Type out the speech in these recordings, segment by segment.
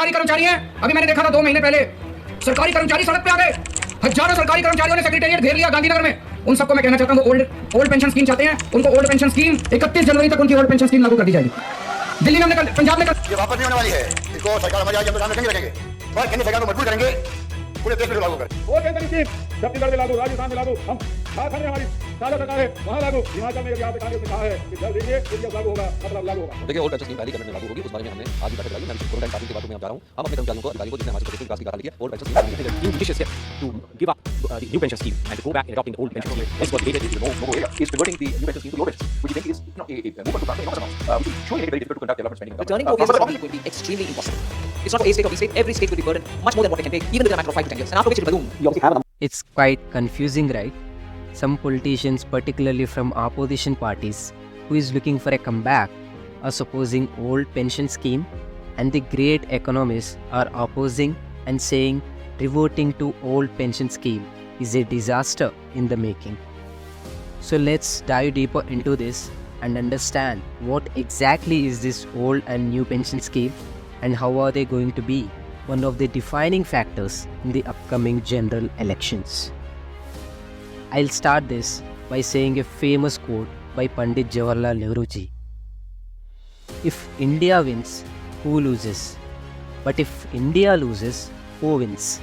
सरकारी कर्मचारी हैं, अभी मैंने देखा था 2 महीने पहले सरकारी कर्मचारी सड़क पे आ गए, हजारों सरकारी कर्मचारियों ने सेक्रेटेरिएट घेर लिया गांधीनगर में। उन सबको मैं कहना चाहता हूँ ओल्ड पेंशन स्कीम चाहते हैं, उनको ओल्ड पेंशन स्कीम 31 जनवरी तक उनकी ओल्ड पेंशन स्कीम लागू कर दी जाएगी। दिल्ली में हमने पंजाब में ये वापस नहीं होने वाली है, इसको सरकार हमारी आज हम सामने नहीं रखेंगे और केंद्र सरकार को मजबूर करेंगे पूरे देश में लागू करें। और पेंशन स्कीम छत्तीसगढ़ में लागू, राजस्थान में लागू, हम झारखंड में हमारी साझा सरकार है वहाँ लागू, हिमाचल में यहाँ पे कांग्रेस ने कहा है कि जल्द देखिए लागू होगा, मतलब लागू होगा। देखिए ओल्ड पेंशन स्कीम पहली गवर्नमेंट में लागू होगी, उस बारे में हमने आज ही बैठक लगाई। मैं कोरोना टाइम के बाद मैं जा रहा हूं, हम अपने कर्मचारियों को अधिकारियों को जिसने हमारे प्रोजेक्ट विकास की गारंटी है old pension scheme new judicious step to give up the new pension scheme and to go back and adopting the old pension scheme. This was debated in the Novo area is converting the new pension scheme to the old pension, which you think is a movement to transfer enormous amounts, which is showing it very difficult to conduct development spending. Returning to OPS will be extremely impossible. It's not for A state or B state. Every state will be burdened much more than what they can pay, even within a matter of 5 to 10 years. And after which it will balloon. You obviously have a It's quite confusing, right? Some politicians, particularly from opposition parties, who is looking for a comeback, are opposing old pension scheme, and the great economists are opposing and saying reverting to old pension scheme is a disaster in the making. So let's dive deeper into this and understand what exactly is this old and new pension scheme and how are they going to be one of the defining factors in the upcoming general elections. I'll start this by saying a famous quote by Pandit Jawaharlal Nehru ji. If India wins, who loses? But if India loses, who wins?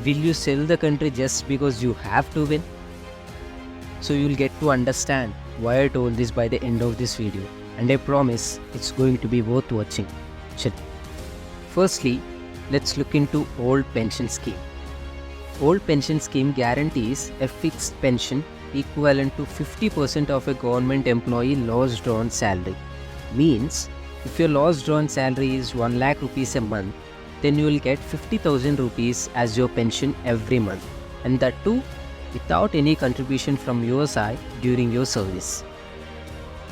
Will you sell the country just because you have to win? So you'll get to understand why I told this by the end of this video, and I promise it's going to be worth watching. Firstly, let's look into old pension scheme. Old pension scheme guarantees a fixed pension equivalent to 50% of a government employee lost drawn salary. Means, if your lost drawn salary is 1 lakh rupees a month, then you will get 50,000 rupees as your pension every month, and that too without any contribution from your side during your service.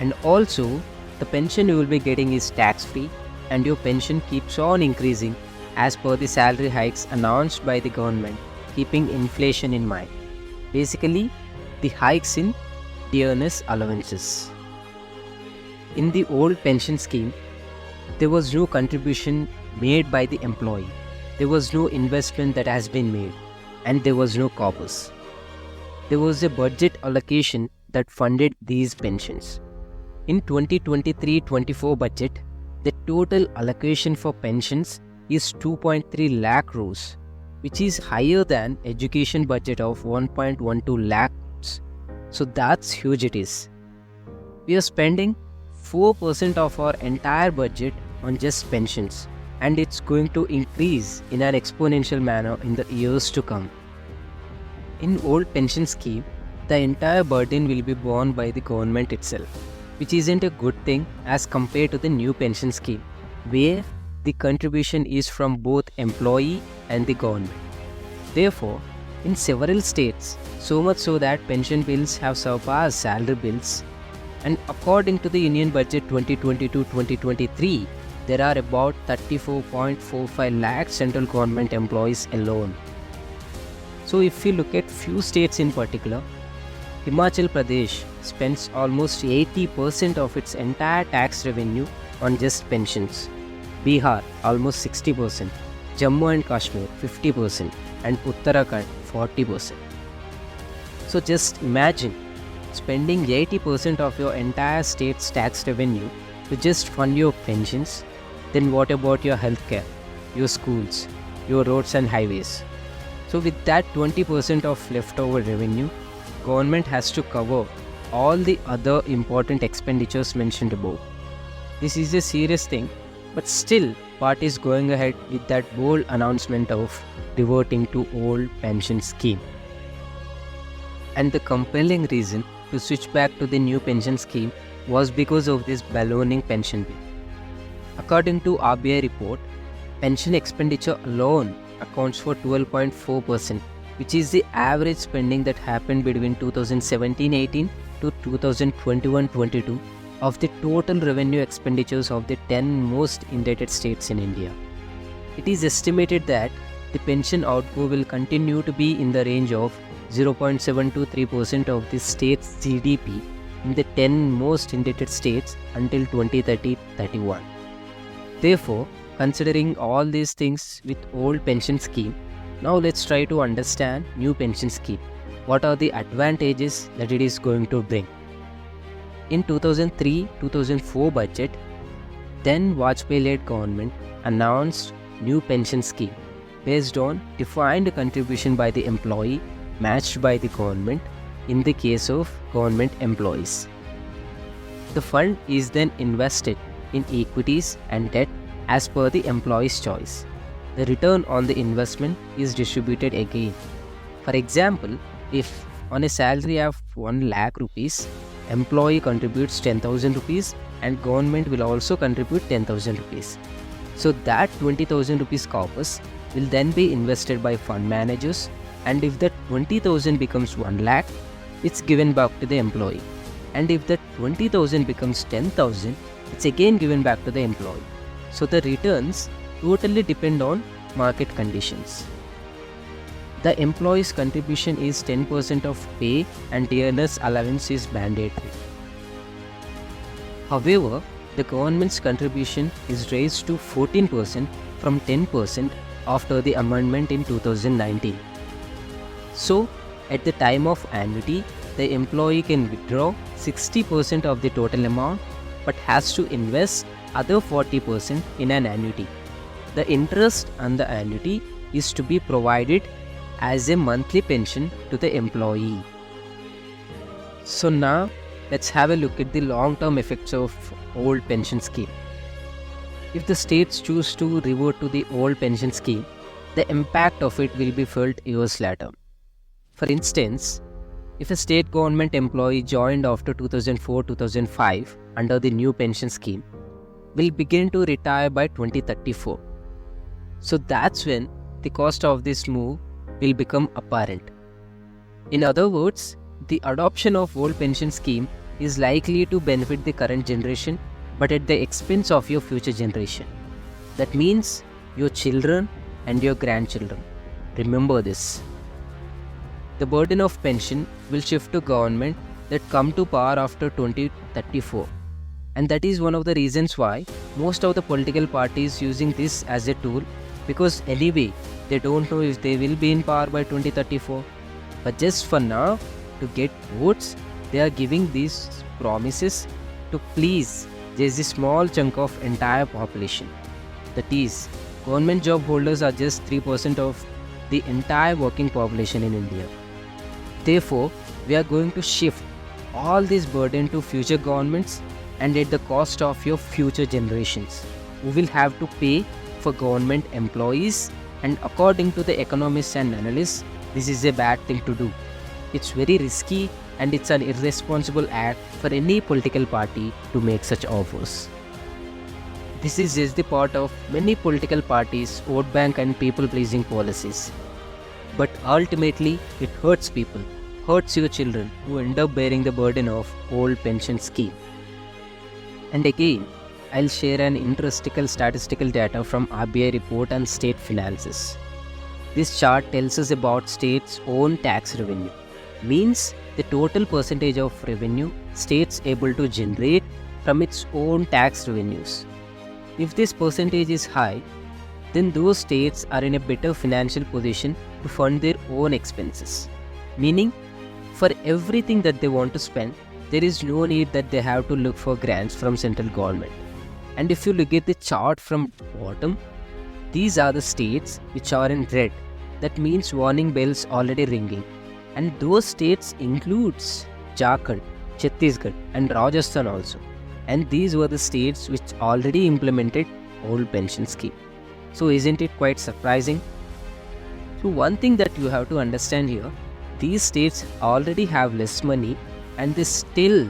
And also, the pension you will be getting is tax free, and your pension keeps on increasing as per the salary hikes announced by the government, keeping inflation in mind. Basically, the hikes in dearness allowances. In the old pension scheme, there was no contribution made by the employee. There was no investment that has been made, and there was no corpus. There was a budget allocation that funded these pensions. In 2023-24 budget, the total allocation for pensions is 2.3 lakh crores, which is higher than education budget of 1.12 lakh crores. So that's huge it is. We are spending 4% of our entire budget on just pensions, and it's going to increase in an exponential manner in the years to come. In old pension scheme, the entire burden will be borne by the government itself, which isn't a good thing as compared to the new pension scheme, where the contribution is from both employee and the government. Therefore, in several states, so much so that pension bills have surpassed salary bills, and according to the Union Budget 2022-2023, there are about 34.45 lakh central government employees alone. So if we look at few states in particular, Himachal Pradesh spends almost 80% of its entire tax revenue on just pensions. Bihar almost 60%, Jammu and Kashmir 50%, and Uttarakhand 40%. So just imagine spending 80% of your entire state's tax revenue to just fund your pensions. Then what about your healthcare, your schools, your roads and highways? So with that 20% of leftover revenue, government has to cover all the other important expenditures mentioned above. This is a serious thing, but still party is going ahead with that bold announcement of reverting to old pension scheme. And the compelling reason to switch back to the new pension scheme was because of this ballooning pension bill. According to RBI report, pension expenditure alone accounts for 12.4%, which is the average spending that happened between 2017-18 to 2021-22 of the total revenue expenditures of the 10 most indebted states in India. It is estimated that the pension outgo will continue to be in the range of 0.723% of the state's GDP in the 10 most indebted states until 2030-31. Therefore, considering all these things with old pension scheme, now let's try to understand new pension scheme. What are the advantages that it is going to bring? In 2003-2004 budget, then Vajpayee-led government announced new pension scheme based on defined contribution by the employee matched by the government in the case of government employees. The fund is then invested in equities and debt as per the employee's choice. The return on the investment is distributed again. For example, if on a salary of 1 lakh rupees, employee contributes 10,000 rupees and government will also contribute 10,000 rupees. So that 20,000 rupees corpus will then be invested by fund managers, and if that 20,000 becomes 1 lakh, it's given back to the employee. And if that 20,000 becomes 10,000, it's again given back to the employee. So the returns totally depend on market conditions. The employee's contribution is 10% of pay and earner's allowance is mandatory. However, the government's contribution is raised to 14% from 10% after the amendment in 2019. So, at the time of annuity, the employee can withdraw 60% of the total amount but has to invest other 40% in an annuity. The interest on the annuity is to be provided as a monthly pension to the employee. So now let's have a look at the long-term effects of old pension scheme. If the states choose to revert to the old pension scheme, the impact of it will be felt years later. For instance, if a state government employee joined after 2004-2005 under the new pension scheme, will begin to retire by 2034. So that's when the cost of this move will become apparent. In other words, the adoption of old pension scheme is likely to benefit the current generation but at the expense of your future generation. That means your children and your grandchildren. Remember this. The burden of pension will shift to government that come to power after 2034. And that is one of the reasons why most of the political parties using this as a tool, because anyway they don't know if they will be in power by 2034. But just for now, to get votes, they are giving these promises to please just a small chunk of entire population. That is, government job holders are just 3% of the entire working population in India. Therefore, we are going to shift all this burden to future governments and at the cost of your future generations, who will have to pay for government employees, and according to the economists and analysts, this is a bad thing to do. It's very risky and it's an irresponsible act for any political party to make such offers. This is just the part of many political parties' vote bank and people-pleasing policies. But ultimately, it hurts people, hurts your children who end up bearing the burden of old pension scheme. And again, I'll share an interesting statistical data from RBI report on state finances. This chart tells us about state's own tax revenue, means the total percentage of revenue states able to generate from its own tax revenues. If this percentage is high, then those states are in a better financial position to fund their own expenses. Meaning, for everything that they want to spend, there is no need that they have to look for grants from central government. And if you look at the chart from bottom, these are the states which are in red. That means warning bells already ringing. And those states includes Jharkhand, Chhattisgarh and Rajasthan also. And these were the states which already implemented old pension scheme. So isn't it quite surprising? So one thing that you have to understand here, these states already have less money and they still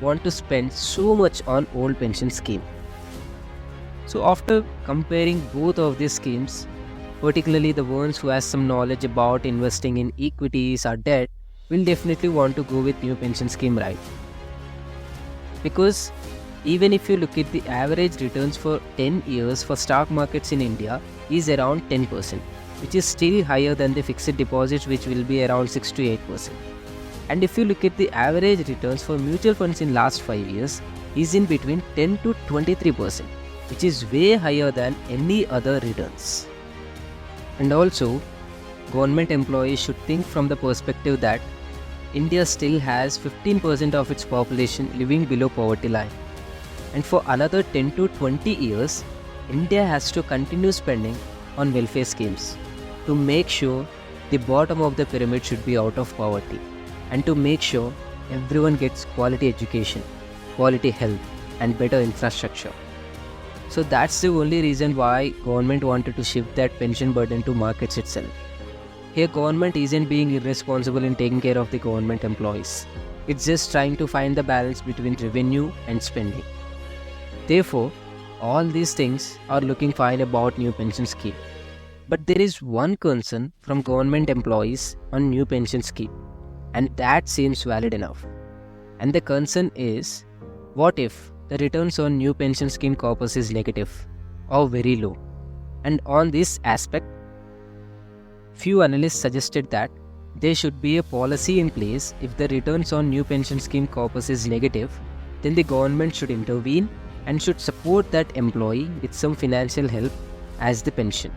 want to spend so much on old pension scheme. So after comparing both of these schemes, particularly the ones who has some knowledge about investing in equities or debt will definitely want to go with new pension scheme, right? Because even if you look at the average returns for 10 years for stock markets in India is around 10%, which is still higher than the fixed deposits, which will be around 6 to 8%. And if you look at the average returns for mutual funds in last 5 years is in between 10 to 23%, which is way higher than any other returns. And also, government employees should think from the perspective that India still has 15% of its population living below poverty line. And for another 10 to 20 years, India has to continue spending on welfare schemes to make sure the bottom of the pyramid should be out of poverty, and to make sure everyone gets quality education, quality health, and better infrastructure. So that's the only reason why government wanted to shift that pension burden to markets itself. Here government isn't being irresponsible in taking care of the government employees. It's just trying to find the balance between revenue and spending. Therefore, all these things are looking fine about new pension scheme. But there is one concern from government employees on new pension scheme, and that seems valid enough. And the concern is, what if the returns on new pension scheme corpus is negative or very low? And on this aspect, few analysts suggested that there should be a policy in place. If the returns on new pension scheme corpus is negative, then the government should intervene and should support that employee with some financial help as the pension.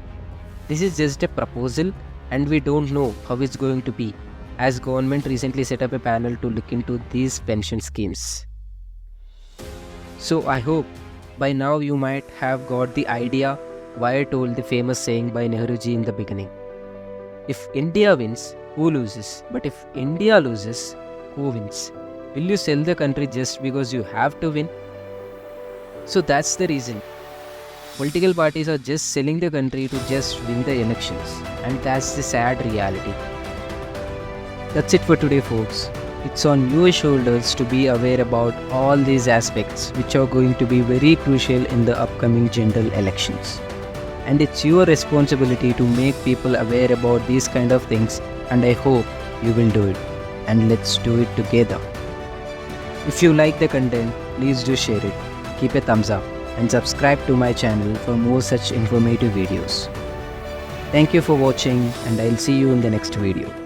This is just a proposal and we don't know how it's going to be, as government recently set up a panel to look into these pension schemes. So I hope by now you might have got the idea why I told the famous saying by Nehruji in the beginning. If India wins, who loses? But if India loses, who wins? Will you sell the country just because you have to win? So that's the reason. Political parties are just selling the country to just win the elections, and that's the sad reality. That's it for today, folks. It's on your shoulders to be aware about all these aspects which are going to be very crucial in the upcoming general elections. And it's your responsibility to make people aware about these kind of things, and I hope you will do it. And let's do it together. If you like the content, please do share it, keep a thumbs up, and subscribe to my channel for more such informative videos. Thank you for watching, and I'll see you in the next video.